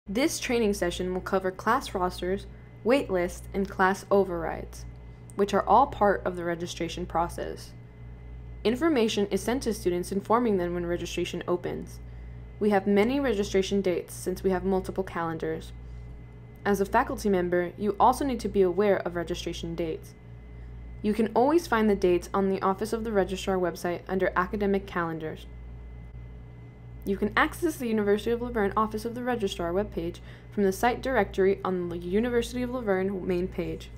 This training session will cover class rosters, wait lists, and class overrides, which are all part of the registration process. Information is sent to students informing them when registration opens. We have many registration dates since we have multiple calendars. As a faculty member, you also need to be aware of registration dates. You can always find the dates on the Office of the Registrar website under Academic Calendars. You can access the University of LaVerne Office of the Registrar webpage from the site directory on the University of LaVerne main page.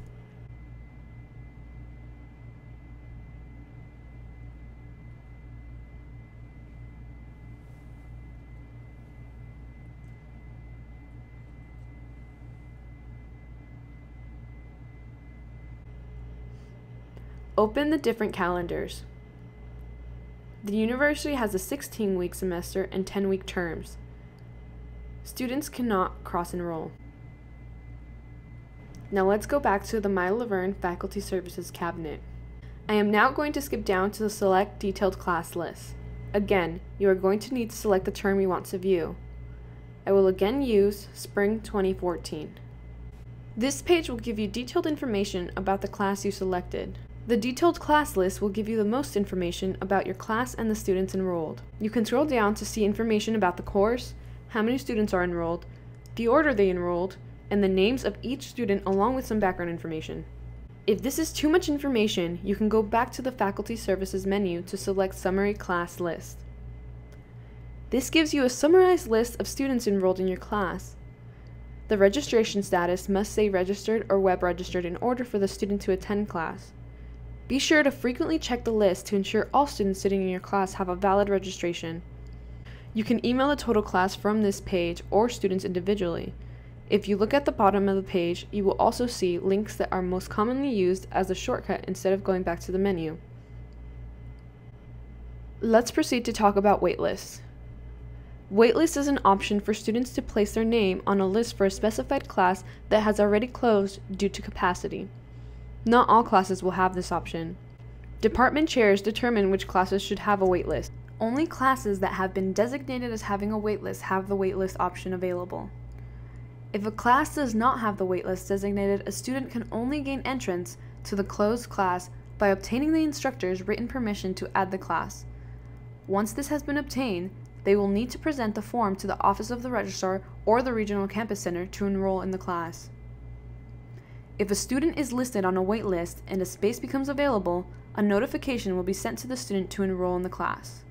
Open the different calendars. The university has a 16-week semester and 10-week terms. Students cannot cross-enroll. Now let's go back to the My LaVerne Faculty Services cabinet. I am now going to skip down to the Select Detailed Class List. Again, you are going to need to select the term you want to view. I will again use Spring 2014. This page will give you detailed information about the class you selected. The detailed class list will give you the most information about your class and the students enrolled. You can scroll down to see information about the course, how many students are enrolled, the order they enrolled, and the names of each student along with some background information. If this is too much information, you can go back to the Faculty Services menu to select Summary Class List. This gives you a summarized list of students enrolled in your class. The registration status must say registered or web registered in order for the student to attend class. Be sure to frequently check the list to ensure all students sitting in your class have a valid registration. You can email the total class from this page or students individually. If you look at the bottom of the page, you will also see links that are most commonly used as a shortcut instead of going back to the menu. Let's proceed to talk about waitlists. Waitlist is an option for students to place their name on a list for a specified class that has already closed due to capacity. Not all classes will have this option. Department chairs determine which classes should have a waitlist. Only classes that have been designated as having a waitlist have the waitlist option available. If a class does not have the waitlist designated, a student can only gain entrance to the closed class by obtaining the instructor's written permission to add the class. Once this has been obtained, they will need to present the form to the Office of the Registrar or the Regional Campus Center to enroll in the class. If a student is listed on a wait list and a space becomes available, a notification will be sent to the student to enroll in the class.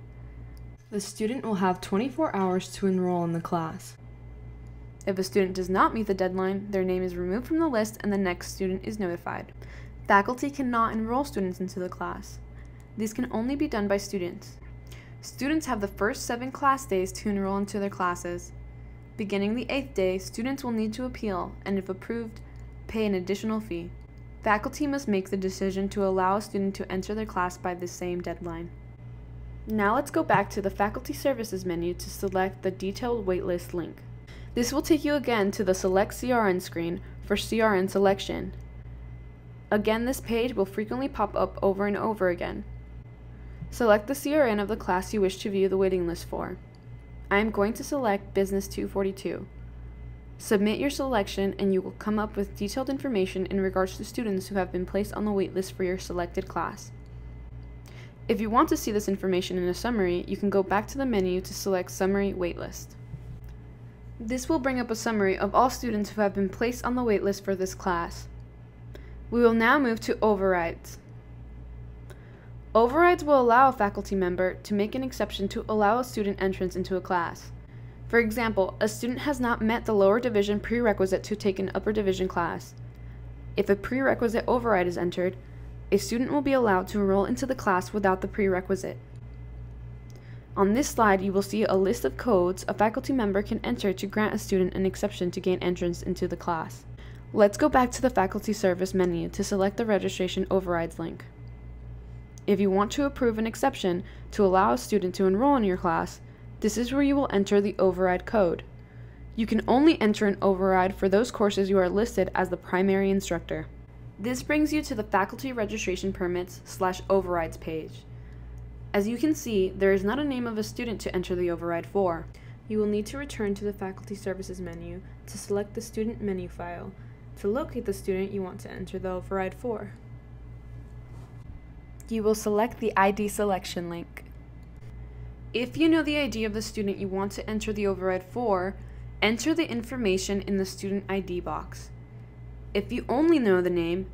The student will have 24 hours to enroll in the class. If a student does not meet the deadline, their name is removed from the list and the next student is notified. Faculty cannot enroll students into the class. These can only be done by students. Students have the first 7 class days to enroll into their classes. Beginning the 8th day, students will need to appeal, and if approved, pay an additional fee. Faculty must make the decision to allow a student to enter their class by the same deadline. Now let's go back to the Faculty Services menu to select the Detailed Waitlist link. This will take you again to the Select CRN screen for CRN selection. Again, this page will frequently pop up over and over again. Select the CRN of the class you wish to view the waiting list for. I am going to select Business 242. Submit your selection and you will come up with detailed information in regards to students who have been placed on the waitlist for your selected class. If you want to see this information in a summary, you can go back to the menu to select Summary Waitlist. This will bring up a summary of all students who have been placed on the waitlist for this class. We will now move to Overrides. Overrides will allow a faculty member to make an exception to allow a student entrance into a class. For example, a student has not met the lower division prerequisite to take an upper division class. If a prerequisite override is entered, a student will be allowed to enroll into the class without the prerequisite. On this slide, you will see a list of codes a faculty member can enter to grant a student an exception to gain entrance into the class. Let's go back to the Faculty Service menu to select the Registration Overrides link. If you want to approve an exception to allow a student to enroll in your class, this is where you will enter the override code. You can only enter an override for those courses you are listed as the primary instructor. This brings you to the Faculty Registration Permits/Overrides page. As you can see, there is not a name of a student to enter the override for. You will need to return to the Faculty Services menu to select the student menu file to locate the student you want to enter the override for. You will select the ID selection link. If you know the ID of the student you want to enter the override for, enter the information in the student ID box. If you only know the name,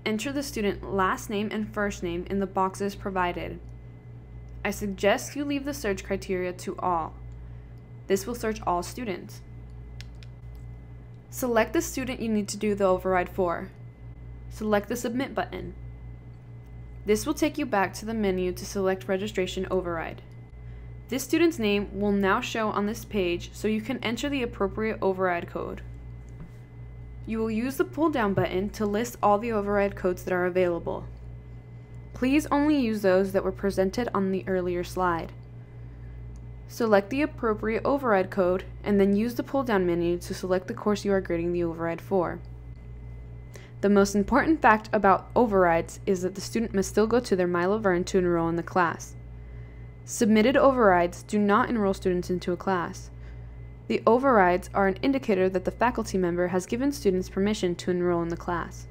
enter the student last name and first name in the boxes provided. I suggest you leave the search criteria to all. This will search all students. Select the student you need to do the override for. Select the Submit button. This will take you back to the menu to select Registration Override. This student's name will now show on this page so you can enter the appropriate override code. You will use the pull-down button to list all the override codes that are available. Please only use those that were presented on the earlier slide. Select the appropriate override code and then use the pull-down menu to select the course you are grading the override for. The most important fact about overrides is that the student must still go to their LaVerne to enroll in the class. Submitted overrides do not enroll students into a class. The overrides are an indicator that the faculty member has given students permission to enroll in the class.